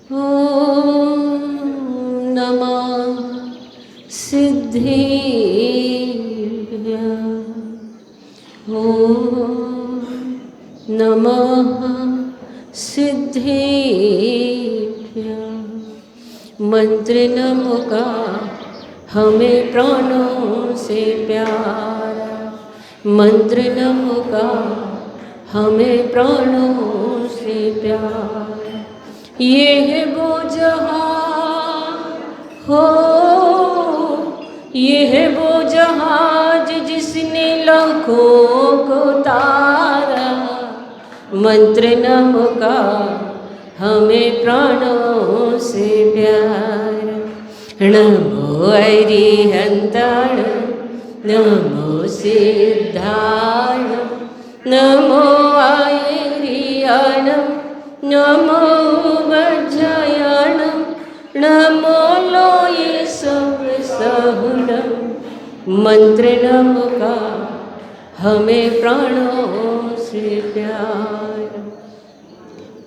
ॐ नमः सिद्धेभ्यः। ॐ नमः सिद्धेभ्यः। मंत्र नमो का हमें प्राणों से प्यारा, मंत्र नमो का हमें प्राणों से प्यारा। ये है वो जहां हो, ये है वो जहाज जिसने लाखों को तारा। मंत्र नमो का हमें प्राणों से प्यार। नमो अरिहंताण, नमो सिद्धाण, नमो आयरियाण, नमो वज्रयाण, नमो लोये सब सहुणम। मंत्र नमो का हमें प्राणों से प्यार।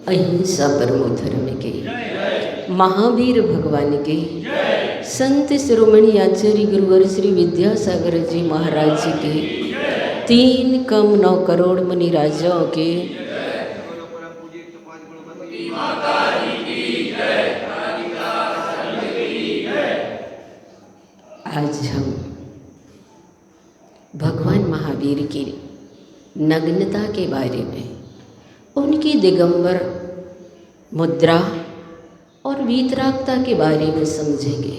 अहिंसा परमो धर्म के महावीर भगवान के संत शिरोमणि आचार्य गुरुवर श्री विद्यासागर जी महाराज जी के 3 कम 9 करोड़ मुनि राजाओं के आज हम भगवान महावीर की नग्नता के बारे में, उनकी दिगंबर मुद्रा और वीतरागता के बारे में समझेंगे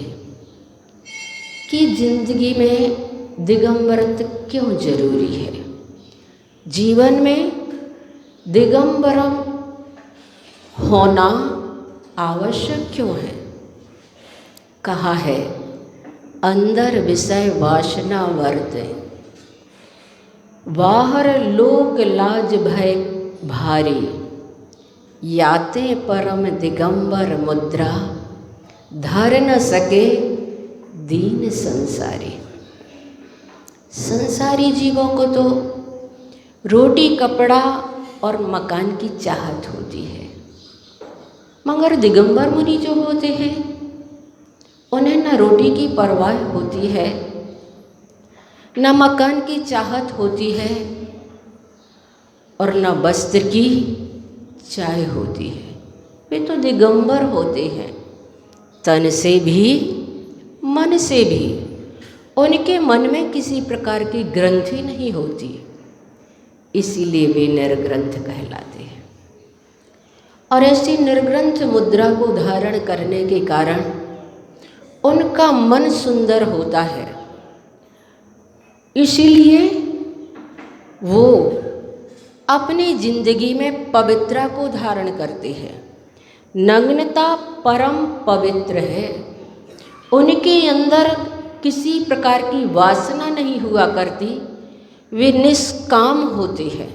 कि जिंदगी में दिगंबरत्व क्यों जरूरी है, जीवन में दिगंबर होना आवश्यक क्यों है। कहा है अंदर विषय वासना वर्ते, बाहर लोक लाज भय भारी। याते परम दिगंबर मुद्रा, धर न सके दीन संसारी। संसारी जीवों को तो रोटी कपड़ा और मकान की चाहत होती है, मगर दिगंबर मुनि जो होते हैं उन्हें न रोटी की परवाह होती है, न मकान की चाहत होती है और न वस्त्र की चाय होती है। वे तो दिगंबर होते हैं, तन से भी मन से भी। उनके मन में किसी प्रकार की ग्रंथि नहीं होती, इसीलिए वे निर्ग्रंथ कहलाते हैं। और ऐसी निर्ग्रंथ मुद्रा को धारण करने के कारण उनका मन सुंदर होता है, इसीलिए वो अपनी जिंदगी में पवित्रता को धारण करते हैं। नग्नता परम पवित्र है, उनके अंदर किसी प्रकार की वासना नहीं हुआ करती, वे निष्काम होते हैं।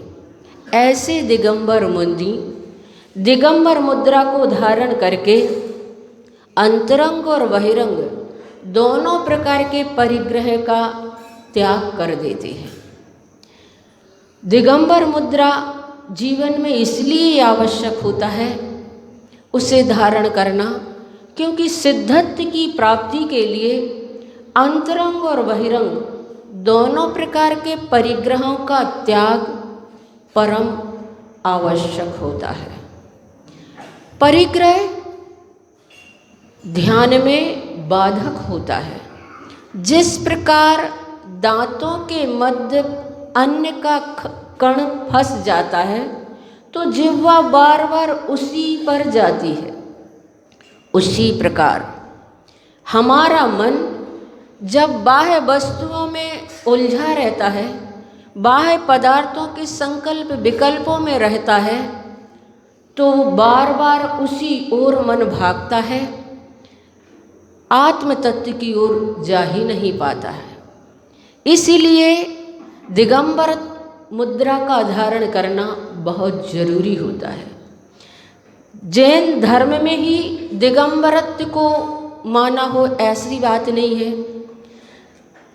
ऐसे दिगंबर मुनि दिगंबर मुद्रा को धारण करके अंतरंग और बहिरंग दोनों प्रकार के परिग्रह का त्याग कर देते हैं। दिगंबर मुद्रा जीवन में इसलिए आवश्यक होता है उसे धारण करना, क्योंकि सिद्धत्व की प्राप्ति के लिए अंतरंग और बहिरंग दोनों प्रकार के परिग्रहों का त्याग परम आवश्यक होता है। परिग्रह ध्यान में बाधक होता है। जिस प्रकार दांतों के मध्य अन्न का कण फंस जाता है तो जिह्वा बार बार उसी पर जाती है, उसी प्रकार हमारा मन जब बाह्य वस्तुओं में उलझा रहता है, बाह्य पदार्थों के संकल्प विकल्पों में रहता है, तो बार बार उसी ओर मन भागता है, आत्म तत्व की ओर जा ही नहीं पाता है। इसीलिए दिगंबर मुद्रा का धारण करना बहुत जरूरी होता है। जैन धर्म में ही दिगंबरत्व को माना हो ऐसी बात नहीं है।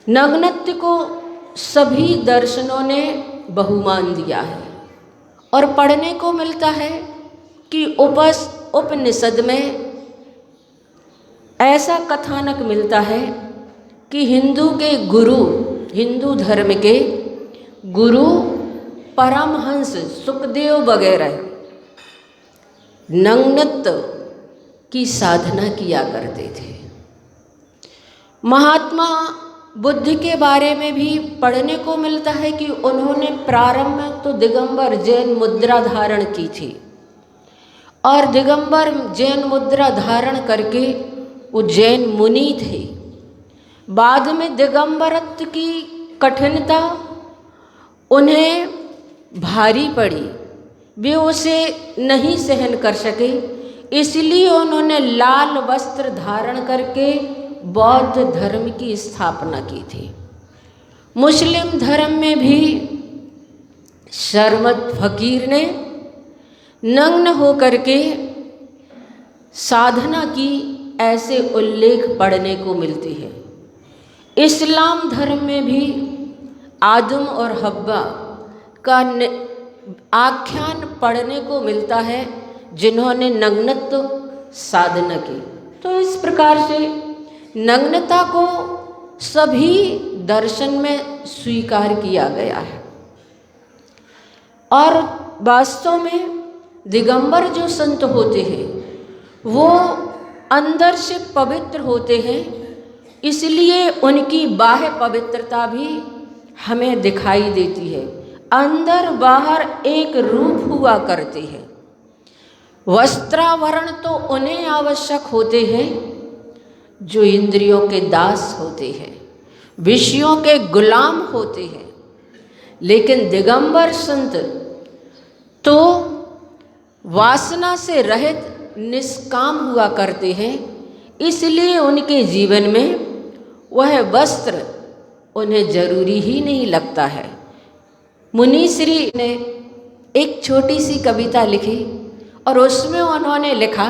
नग्नत्व को सभी दर्शनों ने बहुमान दिया है और पढ़ने को मिलता है कि उपनिषद में ऐसा कथानक मिलता है कि हिंदू धर्म के गुरु परमहंस सुखदेव वगैरह नग्नत्व की साधना किया करते थे। महात्मा बुद्ध के बारे में भी पढ़ने को मिलता है कि उन्होंने प्रारंभ में तो दिगंबर जैन मुद्रा धारण की थी और दिगंबर जैन मुद्रा धारण करके वो जैन मुनि थे। बाद में दिगंबरत्व की कठिनता उन्हें भारी पड़ी, वे उसे नहीं सहन कर सके, इसलिए उन्होंने लाल वस्त्र धारण करके बौद्ध धर्म की स्थापना की थी। मुस्लिम धर्म में भी शरमत फकीर ने नग्न होकर के साधना की, ऐसे उल्लेख पढ़ने को मिलते हैं। इस्लाम धर्म में भी आदम और हव्वा का आख्यान पढ़ने को मिलता है जिन्होंने नग्नत्व साधना की। तो इस प्रकार से नग्नता को सभी दर्शन में स्वीकार किया गया है और वास्तव में दिगंबर जो संत होते हैं वो अंदर से पवित्र होते हैं, इसलिए उनकी बाह्य पवित्रता भी हमें दिखाई देती है। अंदर बाहर एक रूप हुआ करते हैं। वस्त्रावरण तो उन्हें आवश्यक होते हैं जो इंद्रियों के दास होते हैं, विषयों के गुलाम होते हैं, लेकिन दिगंबर संत तो वासना से रहित निष्काम हुआ करते हैं, इसलिए उनके जीवन में वह वस्त्र उन्हें जरूरी ही नहीं लगता है। मुनिश्री ने एक छोटी सी कविता लिखी और उसमें उन्होंने लिखा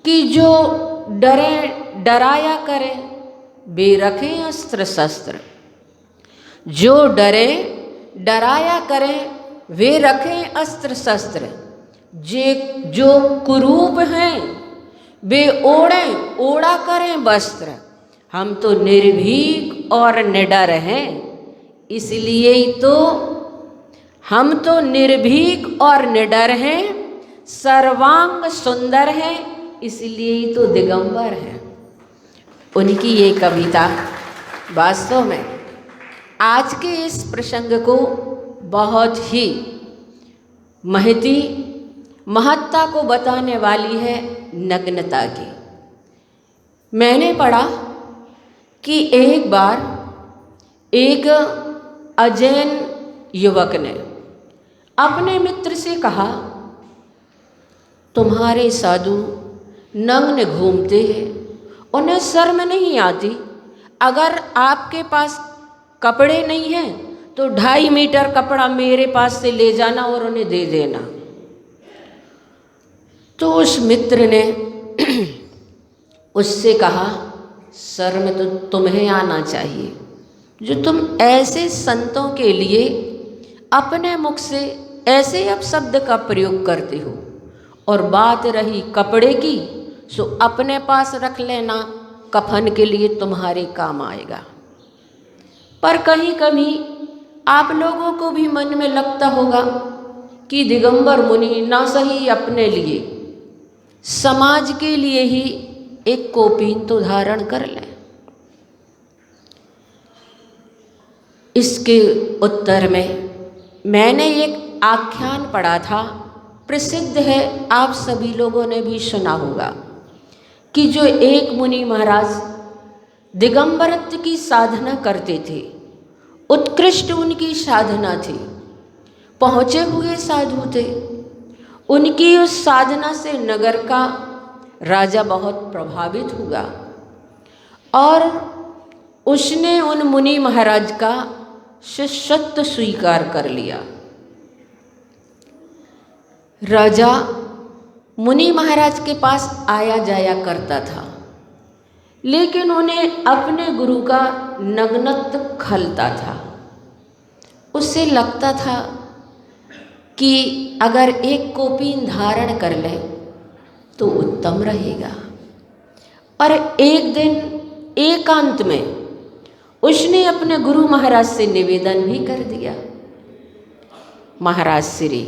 कि जो डराया करें वे रखें अस्त्र शस्त्र, जो डराया करें वे रखें अस्त्र शस्त्र, जो कुरूप हैं वे ओढ़ा करें वस्त्र। हम तो निर्भीक और निडर हैं, इसलिए ही तो हम तो निर्भीक और निडर हैं, सर्वांग सुंदर हैं, इसलिए ही तो दिगंबर हैं। उनकी ये कविता वास्तव में आज के इस प्रसंग को बहुत ही महत्ता को बताने वाली है, नग्नता की। मैंने पढ़ा कि एक बार एक अजैन युवक ने अपने मित्र से कहा, तुम्हारे साधु नग्न घूमते हैं, उन्हें शर्म नहीं आती? अगर आपके पास कपड़े नहीं हैं तो 2.5 मीटर कपड़ा मेरे पास से ले जाना और उन्हें दे देना। तो उस मित्र ने उससे कहा, शर्म तो तुम्हें आना चाहिए जो तुम ऐसे संतों के लिए अपने मुख से ऐसे अपशब्द का प्रयोग करते हो। और बात रही कपड़े की, सो अपने पास रख लेना, कफन के लिए तुम्हारे काम आएगा। पर कहीं कभी आप लोगों को भी मन में लगता होगा कि दिगंबर मुनि ना सही अपने लिए, समाज के लिए ही एक कौपीन तो धारण कर लें। इसके उत्तर में मैंने एक आख्यान पढ़ा था, प्रसिद्ध है, आप सभी लोगों ने भी सुना होगा, कि जो एक मुनि महाराज दिगंबरत्व की साधना करते थे, उत्कृष्ट उनकी साधना थी, पहुँचे हुए साधु थे। उनकी उस साधना से नगर का राजा बहुत प्रभावित हुआ और उसने उन मुनि महाराज का शिष्यत्व स्वीकार कर लिया। राजा मुनि महाराज के पास आया जाया करता था, लेकिन उन्हें अपने गुरु का नग्नत्व खलता था। उससे लगता था कि अगर एक कौपीन धारण कर ले तो उत्तम रहेगा। और एक दिन एकांत में उसने अपने गुरु महाराज से निवेदन भी कर दिया, महाराज श्री,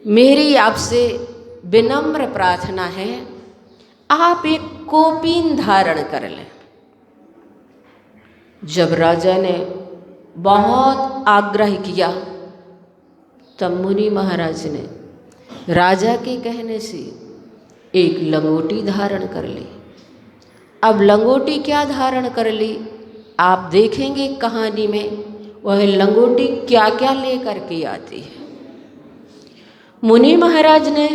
मेरी आपसे विनम्र प्रार्थना है, आप एक कोपीन धारण कर लें। जब राजा ने बहुत आग्रह किया तब मुनि महाराज ने राजा के कहने से एक लंगोटी धारण कर ली। अब लंगोटी क्या धारण कर ली, आप देखेंगे कहानी में वह लंगोटी क्या क्या लेकर के आती है। मुनि महाराज ने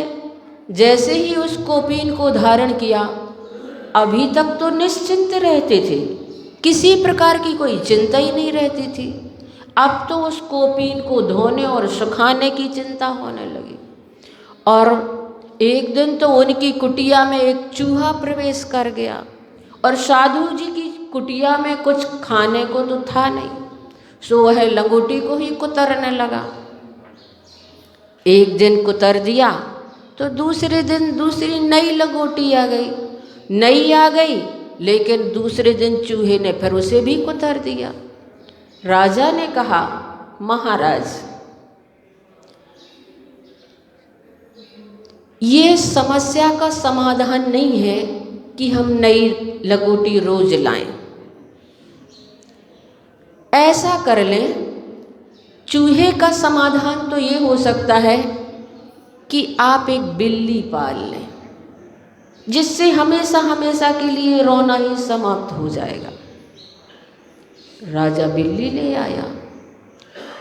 जैसे ही उस कोपीन को धारण किया, अभी तक तो निश्चिंत रहते थे, किसी प्रकार की कोई चिंता ही नहीं रहती थी। अब तो उस कोपीन को धोने और सुखाने की चिंता होने लगी। और एक दिन तो उनकी कुटिया में एक चूहा प्रवेश कर गया और साधु जी की कुटिया में कुछ खाने को तो था नहीं, सो वह लंगोटी को ही कुतरने लगा। एक दिन कुतर दिया तो दूसरे दिन दूसरी नई लंगोटी आ गई, नई आ गई, लेकिन दूसरे दिन चूहे ने फिर उसे भी कुतर दिया। राजा ने कहा, महाराज ये समस्या का समाधान नहीं है कि हम नई लंगोटी रोज लाएं। ऐसा कर लें, चूहे का समाधान तो ये हो सकता है कि आप एक बिल्ली पाल लें, जिससे हमेशा हमेशा के लिए रोना ही समाप्त हो जाएगा। राजा बिल्ली ले आया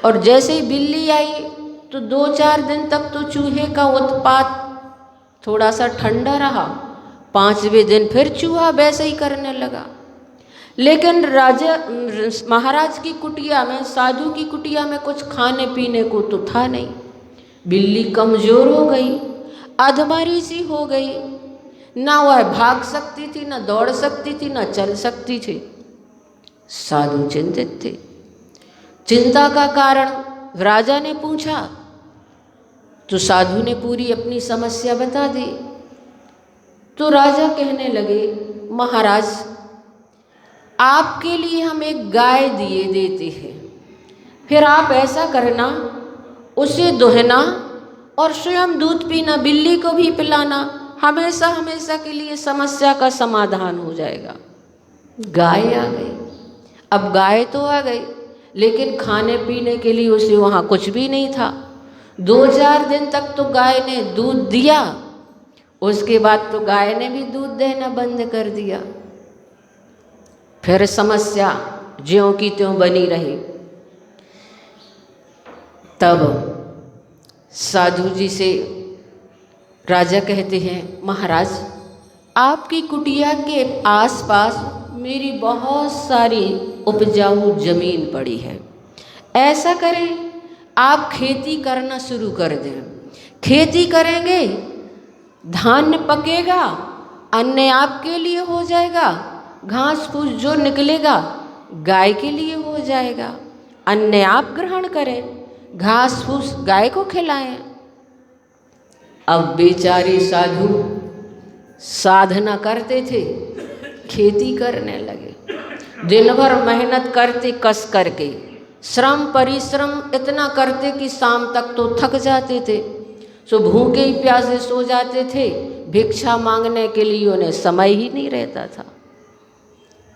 और जैसे ही बिल्ली आई तो 2-4 दिन तक तो चूहे का उत्पात थोड़ा सा ठंडा रहा। 5वें दिन फिर चूहा वैसे ही करने लगा। लेकिन राजा महाराज की कुटिया में, साधु की कुटिया में कुछ खाने पीने को तो था नहीं। बिल्ली कमज़ोर हो गई, अधमरी सी हो गई, ना वह भाग सकती थी, ना दौड़ सकती थी, ना चल सकती थी। साधु चिंतित थे। चिंता का कारण राजा ने पूछा तो साधु ने पूरी अपनी समस्या बता दी। तो राजा कहने लगे, महाराज आपके लिए हम एक गाय दिए देते हैं, फिर आप ऐसा करना, उसे दुहना और स्वयं दूध पीना, बिल्ली को भी पिलाना, हमेशा हमेशा के लिए समस्या का समाधान हो जाएगा। गाय आ गई। अब गाय तो आ गई, लेकिन खाने पीने के लिए उसे वहाँ कुछ भी नहीं था। 2-4 दिन तक तो गाय ने दूध दिया, उसके बाद तो गाय ने भी दूध देना बंद कर दिया। फिर समस्या ज्यों की त्यों बनी रही। तब साधु जी से राजा कहते हैं, महाराज आपकी कुटिया के आसपास मेरी बहुत सारी उपजाऊ जमीन पड़ी है, ऐसा करें आप खेती करना शुरू कर दें। खेती करेंगे, धान पकेगा, अन्न आपके लिए हो जाएगा, घास फूस जो निकलेगा गाय के लिए हो जाएगा, अन्न आप ग्रहण करें, घास फूस गाय को खिलाएं। अब बेचारे साधु साधना करते थे, खेती करने लगे, दिन भर मेहनत करते, कस करके श्रम परिश्रम इतना करते कि शाम तक तो थक जाते थे, सो भूखे ही प्यासे सो जाते थे। भिक्षा मांगने के लिए उन्हें समय ही नहीं रहता था।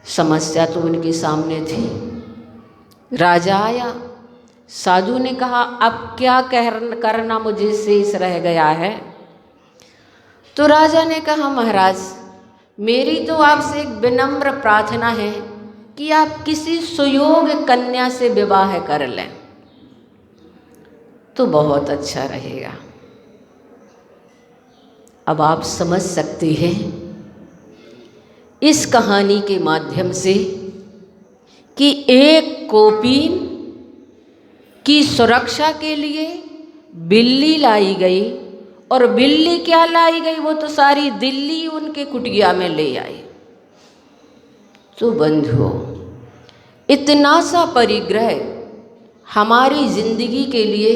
समस्या तो उनके सामने थी। राजा आया, साधु ने कहा, अब क्या करना मुझे शेष रह गया है। तो राजा ने कहा, महाराज मेरी तो आपसे एक विनम्र प्रार्थना है कि आप किसी सुयोग्य कन्या से विवाह कर लें तो बहुत अच्छा रहेगा। अब आप समझ सकते हैं इस कहानी के माध्यम से कि एक कोपीन की सुरक्षा के लिए बिल्ली लाई गई, और बिल्ली क्या लाई गई, वो तो सारी दिल्ली उनके कुटिया में ले आई। तो बंधुओं, इतना सा परिग्रह हमारी जिंदगी के लिए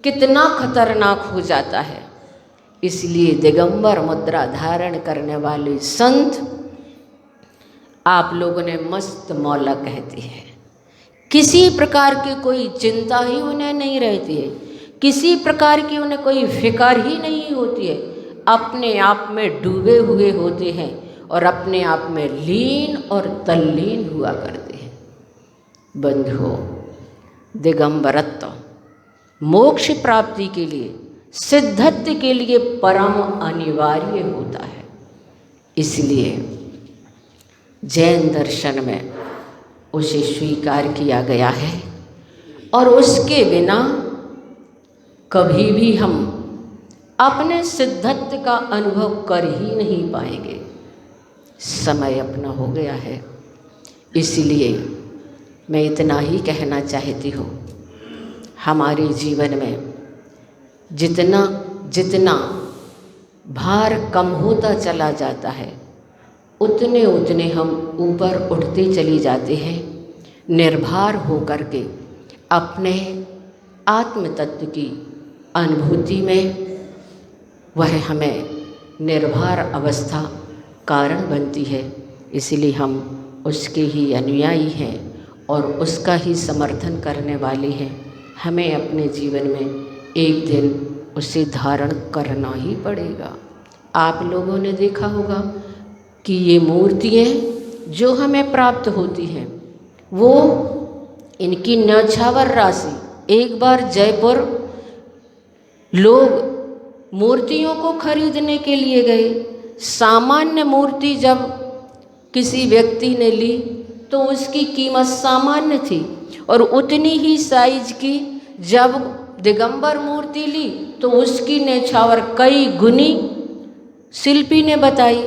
कितना खतरनाक हो जाता है। इसलिए दिगंबर मुद्रा धारण करने वाले संत आप लोगों ने मस्त मौला कहती है। किसी प्रकार की कोई चिंता ही उन्हें नहीं रहती है, किसी प्रकार की उन्हें कोई फिक्र ही नहीं होती है। अपने आप में डूबे हुए होते हैं और अपने आप में लीन और तल्लीन हुआ करते हैं। बंधुओं, दिगंबरत्व मोक्ष प्राप्ति के लिए, सिद्धत्व के लिए परम अनिवार्य होता है। इसलिए जैन दर्शन में उसे स्वीकार किया गया है और उसके बिना कभी भी हम अपने सिद्धत्व का अनुभव कर ही नहीं पाएंगे। समय अपना हो गया है, इसलिए मैं इतना ही कहना चाहती हूँ, हमारे जीवन में जितना जितना भार कम होता चला जाता है, उतने उतने हम ऊपर उठते चली जाते हैं। निर्भर होकर के अपने आत्म तत्व की अनुभूति में वह हमें निर्भर अवस्था कारण बनती है। इसलिए हम उसके ही अनुयायी हैं और उसका ही समर्थन करने वाले हैं। हमें अपने जीवन में एक दिन उसे धारण करना ही पड़ेगा। आप लोगों ने देखा होगा कि ये मूर्तियाँ जो हमें प्राप्त होती हैं, वो इनकी न्यौछावर राशि, एक बार जयपुर लोग मूर्तियों को खरीदने के लिए गए। सामान्य मूर्ति जब किसी व्यक्ति ने ली तो उसकी कीमत सामान्य थी, और उतनी ही साइज की जब दिगंबर मूर्ति ली तो उसकी न्यौछावर कई गुनी शिल्पी ने बताई।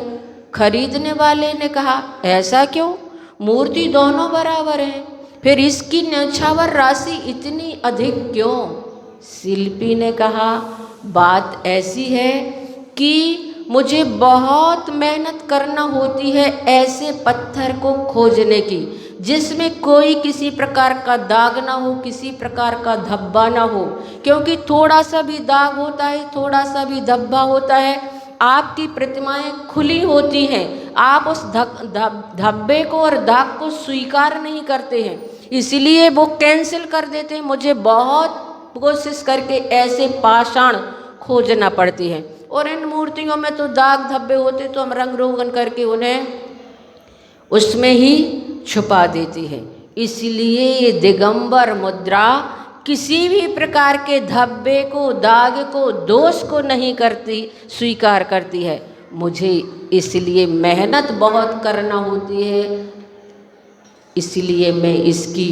खरीदने वाले ने कहा, ऐसा क्यों? मूर्ति दोनों बराबर हैं, फिर इसकी न्यौछावर राशि इतनी अधिक क्यों? शिल्पी ने कहा, बात ऐसी है कि मुझे बहुत मेहनत करना होती है ऐसे पत्थर को खोजने की जिसमें कोई किसी प्रकार का दाग ना हो, किसी प्रकार का धब्बा ना हो, क्योंकि थोड़ा सा भी दाग होता है, थोड़ा सा भी धब्बा होता है, आपकी प्रतिमाएं खुली होती हैं, आप उस धब्बे को और दाग को स्वीकार नहीं करते हैं, इसलिए वो कैंसिल कर देते हैं। मुझे बहुत कोशिश करके ऐसे पाषाण खोजना पड़ती है, और इन मूर्तियों में तो दाग धब्बे होते तो हम रंग रोगन करके उन्हें उसमें ही छुपा देती है। इसलिए ये दिगंबर मुद्रा किसी भी प्रकार के धब्बे को, दाग को, दोष को नहीं करती, स्वीकार करती है। मुझे इसलिए मेहनत बहुत करना होती है, इसलिए मैं इसकी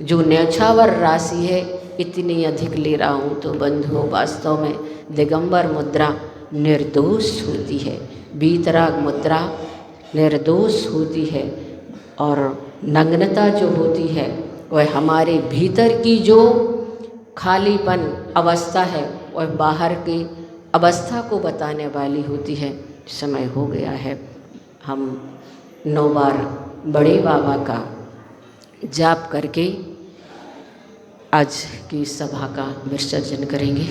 जो न्यौछावर राशि है इतनी अधिक ले रहा हूँ। तो बंधुओं, वास्तव में दिगंबर मुद्रा निर्दोष होती है, वीतराग मुद्रा निर्दोष होती है, और नग्नता जो होती है वह हमारे भीतर की जो खालीपन अवस्था है वह बाहर की अवस्था को बताने वाली होती है। समय हो गया है, हम 9 बार बड़े बाबा का जाप करके आज की सभा का विसर्जन करेंगे।